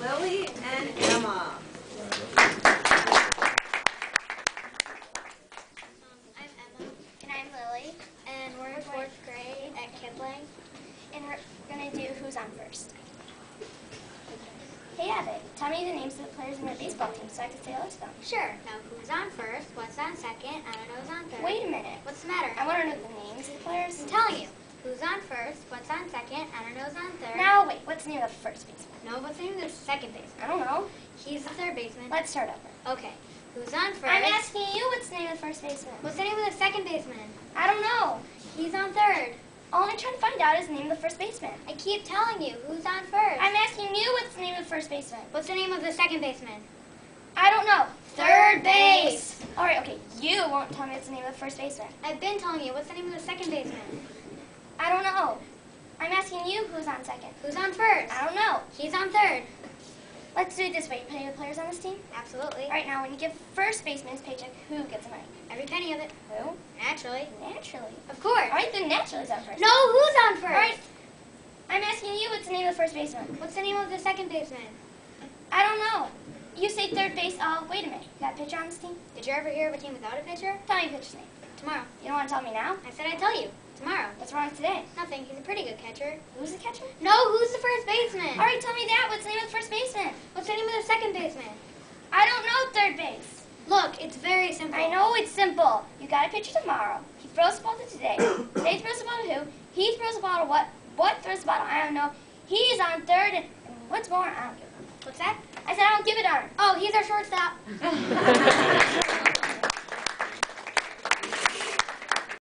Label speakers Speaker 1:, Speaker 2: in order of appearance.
Speaker 1: Lily and Emma.
Speaker 2: I'm Emma. And I'm Lily. And we're in 4th grade at Kipling. And we're going to do Who's On First. Hey, Abbott, tell me the names of the players in your baseball team so I can say hello to them.
Speaker 3: Sure. Now, who's on first? What's on second? I don't know who's on third.
Speaker 2: Wait a minute.
Speaker 3: What's the matter?
Speaker 2: I want to know the names of the players.
Speaker 3: I'm telling you. Who's on first? What's on second? I don't know who's on third.
Speaker 2: Now, wait, what's the name of the first baseman?
Speaker 3: No, what's the name of the second baseman?
Speaker 2: I don't know.
Speaker 3: He's the third baseman.
Speaker 2: Let's start over.
Speaker 3: Okay. Who's on first?
Speaker 2: I'm asking you what's the name of the first baseman.
Speaker 3: What's the name of the second baseman?
Speaker 2: I don't know.
Speaker 3: He's on third.
Speaker 2: All I'm trying to find out is the name of the first baseman.
Speaker 3: I keep telling you. Who's on first?
Speaker 2: I'm asking you what's the name of the first baseman.
Speaker 3: What's the name of the second baseman?
Speaker 2: I don't know.
Speaker 3: Third base.
Speaker 2: All right, okay. You won't tell me what's the name of the first baseman.
Speaker 3: I've been telling you. What's the name of the second baseman?
Speaker 2: I don't know. I'm asking you who's on second.
Speaker 3: Who's on first?
Speaker 2: I don't know.
Speaker 3: He's on third.
Speaker 2: Let's do it this way. You pay the players on this team?
Speaker 3: Absolutely.
Speaker 2: All right, now when you give first baseman's paycheck, who gets the money?
Speaker 3: Every penny of it.
Speaker 2: Who?
Speaker 3: Naturally.
Speaker 2: Naturally.
Speaker 3: Of course.
Speaker 2: All right, then naturally's on first.
Speaker 3: No, who's on first?
Speaker 2: All right. I'm asking you what's the name of the first baseman.
Speaker 3: What's the name of the second baseman?
Speaker 2: I don't know. You say third base. Wait a minute. You got a pitcher on this team?
Speaker 3: Did you ever hear of a team without a pitcher?
Speaker 2: Tell me your pitcher's name.
Speaker 3: Tomorrow.
Speaker 2: You don't want to tell me now?
Speaker 3: I said I'd tell you. Tomorrow.
Speaker 2: What's wrong with today?
Speaker 3: Nothing. He's a pretty good catcher.
Speaker 2: Who's the catcher?
Speaker 3: No, who's the first baseman?
Speaker 2: All right, tell me that. What's the name of the first baseman?
Speaker 3: What's the name of the second baseman?
Speaker 2: I don't know third base.
Speaker 3: Look, it's very simple.
Speaker 2: I know it's simple. You got a pitcher tomorrow. He throws the ball to today. Today throws the ball to who? He throws the ball to what? What throws the ball to? I don't know. He's on third, and what's more? I don't give a.
Speaker 3: What's that?
Speaker 2: I said I don't give it on.
Speaker 3: Oh, he's our shortstop.